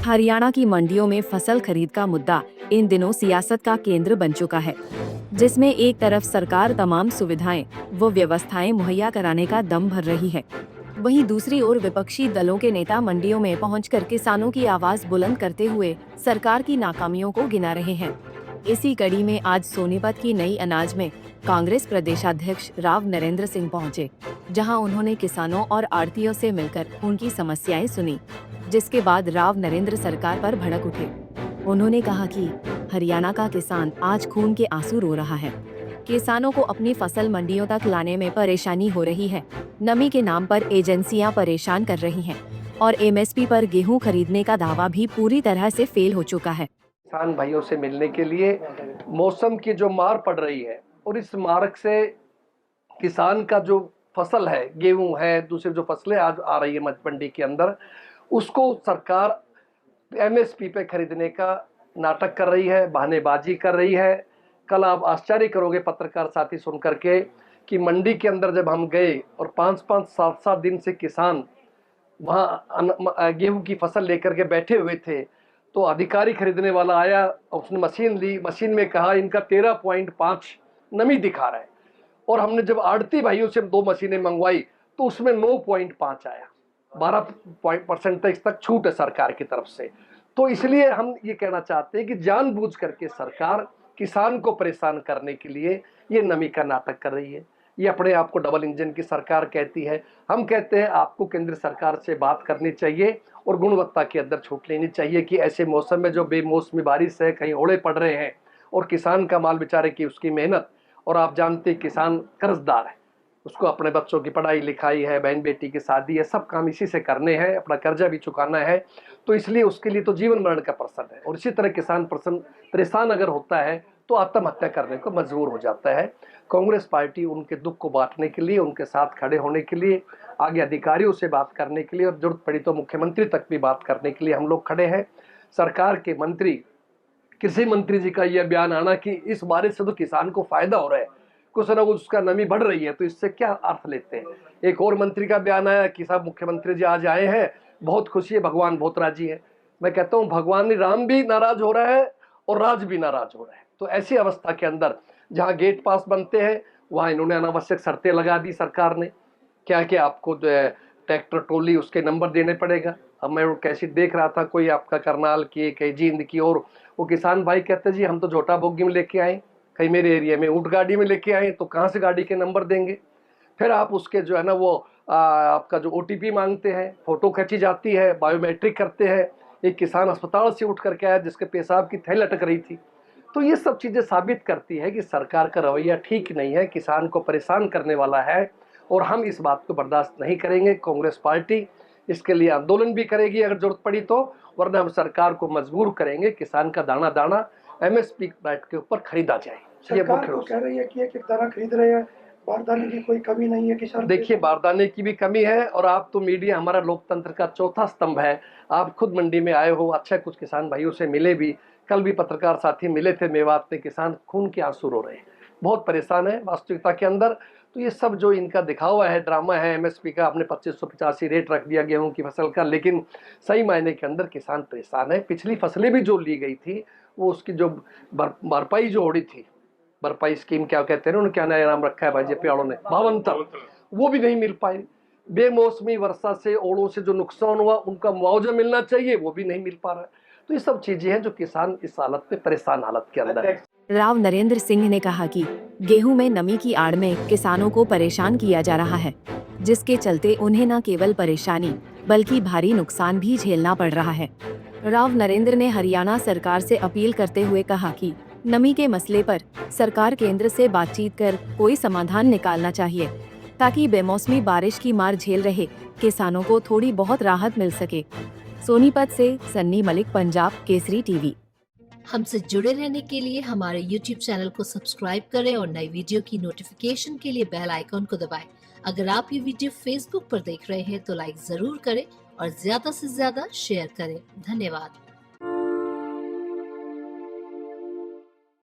हरियाणा की मंडियों में फसल खरीद का मुद्दा इन दिनों सियासत का केंद्र बन चुका है, जिसमें एक तरफ सरकार तमाम सुविधाएं व व्यवस्थाएं मुहैया कराने का दम भर रही है, वहीं दूसरी ओर विपक्षी दलों के नेता मंडियों में पहुंचकर किसानों की आवाज बुलंद करते हुए सरकार की नाकामियों को गिना रहे हैं। इसी कड़ी में आज सोनीपत की नई अनाज में कांग्रेस प्रदेशाध्यक्ष राव नरेंद्र सिंह पहुंचे, जहां उन्होंने किसानों और आड़तियों से मिलकर उनकी समस्याएं सुनी, जिसके बाद राव नरेंद्र सरकार पर भड़क उठे। उन्होंने कहा कि हरियाणा का किसान आज खून के आंसू रो रहा है। किसानों को अपनी फसल मंडियों तक लाने में परेशानी हो रही है। नमी के नाम पर एजेंसियां परेशान कर रही हैं और एमएसपी पर गेहूं खरीदने का दावा भी पूरी तरह से फेल हो चुका है। किसान भाइयों से मिलने के लिए मौसम की जो मार पड़ रही है और इस मार्ग से किसान का जो फसल है, गेहूं है, दूसरी जो फसलें आज आ रही है मंडी के अंदर, उसको सरकार एमएसपी पे खरीदने का नाटक कर रही है, बहानेबाजी कर रही है। कल आप आश्चर्य करोगे पत्रकार साथी सुन करके कि मंडी के अंदर जब हम गए और 5-5, 7-7 दिन से किसान वहाँ गेहूं की फसल लेकर के बैठे हुए थे, तो अधिकारी खरीदने वाला आया, उसने मशीन ली, मशीन में कहा इनका 13.5 नमी दिखा रहा है, और हमने जब आड़ती भाइयों से 2 मशीनें मंगवाई तो उसमें 9.5 आया। 12% तक छूट है सरकार की तरफ से। तो इसलिए हम ये कहना चाहते हैं कि जानबूझ करके सरकार किसान को परेशान करने के लिए ये नमी का नाटक कर रही है। ये अपने आप को डबल इंजन की सरकार कहती है। हम कहते हैं आपको केंद्र सरकार से बात करनी चाहिए और गुणवत्ता के अंदर छूट लेनी चाहिए कि ऐसे मौसम में जो बेमौसमी बारिश है, कहीं ओले पड़ रहे हैं और किसान का माल बेचारे की उसकी मेहनत, और आप जानते हैं किसान कर्जदार है, उसको अपने बच्चों की पढ़ाई लिखाई है, बहन बेटी की शादी है, सब काम इसी से करने हैं, अपना कर्जा भी चुकाना है, तो इसलिए उसके लिए तो जीवन मरण का प्रश्न है। और इसी तरह किसान परेशान अगर होता है तो आत्महत्या करने को मजबूर हो जाता है। कांग्रेस पार्टी उनके दुख को बांटने के लिए, उनके साथ खड़े होने के लिए, आगे अधिकारियों से बात करने के लिए और जरूरत पड़ी तो मुख्यमंत्री तक भी बात करने के लिए हम लोग खड़े हैं। सरकार के मंत्री, कृषि मंत्री जी का यह बयान आना कि इस बारिश से तो किसान को फायदा हो रहा है, कुछ ना कुछ उसका नमी बढ़ रही है, तो इससे क्या अर्थ लेते हैं। एक और मंत्री का बयान आया कि साहब मुख्यमंत्री जी आज आए हैं, बहुत खुशी है, भगवान बहुत राजी है। मैं कहता हूँ भगवान राम भी नाराज हो रहा है और राज भी नाराज हो रहा है। तो ऐसी अवस्था के अंदर जहाँ गेट पास बनते हैं वहाँ इन्होंने अनावश्यक शर्तें लगा दी सरकार ने, क्या कि आपको ट्रैक्टर ट्रॉली उसके नंबर देने पड़ेगा। अब मैं कैसे देख रहा था, कोई आपका करनाल की, कहीं जींद की, और वो किसान भाई कहते जी हम तो झोटा बोगी में लेके आए, कहीं मेरे एरिया में ऊँट गाड़ी में लेके आए, तो कहाँ से गाड़ी के नंबर देंगे। फिर आप उसके जो है ना वो आपका जो ओटीपी मांगते हैं, फोटो खींची जाती है, बायोमेट्रिक करते हैं। एक किसान अस्पताल से उठ करके आया जिसके पेशाब की थैली लटक रही थी। तो ये सब चीज़ें साबित करती है कि सरकार का रवैया ठीक नहीं है, किसान को परेशान करने वाला है, और हम इस बात को बर्दाश्त नहीं करेंगे। कांग्रेस पार्टी इसके लिए आंदोलन भी करेगी अगर जरूरत पड़ी तो, वरना हम सरकार को मजबूर करेंगे किसान का दाना दाना एमएसपी रेट के ऊपर खरीदा जाए। ये मुख्य रूप कह रही है कि एक दाना खरीद रहे हैं, बारदाने की कोई कमी नहीं है किसान। देखिए बारदाने की भी कमी है, और आप तो मीडिया हमारा लोकतंत्र का चौथा स्तंभ है, आप खुद मंडी में आए हो, अच्छा कुछ किसान भाइयों से मिले भी, कल भी पत्रकार साथी मिले थे मेवात में, किसान खून के आंसू रो रहे हैं, बहुत परेशान है वास्तविकता के अंदर। तो ये सब जो इनका दिखावा है, ड्रामा है एमएसपी का, आपने 2585 रेट रख दिया गेहूं की फसल का, लेकिन सही मायने के अंदर किसान परेशान है। पिछली फसलें भी जो ली गई थी वो उसकी जो भरपाई जो होड़ी थी, भरपाई स्कीम क्या कहते हैं, उन्होंने क्या नया नाम रखा है भाई जी पेड़ों ने, भावंतर, वो भी नहीं मिल पाई। बेमौसमी वर्षा से, ओलों से जो नुकसान हुआ उनका मुआवजा मिलना चाहिए, वो भी नहीं मिल पा रहा है। तो ये सब चीजें हैं जो किसान इस हालत में परेशान हालत के अंदर है। राव नरेंद्र सिंह ने कहा कि गेहूं में नमी की आड़ में किसानों को परेशान किया जा रहा है, जिसके चलते उन्हें न केवल परेशानी बल्कि भारी नुकसान भी झेलना पड़ रहा है। राव नरेंद्र ने हरियाणा सरकार से अपील करते हुए कहा कि नमी के मसले पर सरकार केंद्र से बातचीत कर कोई समाधान निकालना चाहिए, ताकि बेमौसमी बारिश की मार झेल रहे किसानों को थोड़ी बहुत राहत मिल सके। सोनीपत से सन्नी मलिक, पंजाब केसरी टीवी। हमसे जुड़े रहने के लिए हमारे YouTube चैनल को सब्सक्राइब करें और नई वीडियो की नोटिफिकेशन के लिए बेल आइकॉन को दबाएं। अगर आप ये वीडियो Facebook पर देख रहे हैं तो लाइक जरूर करें और ज्यादा से ज्यादा शेयर करें। धन्यवाद।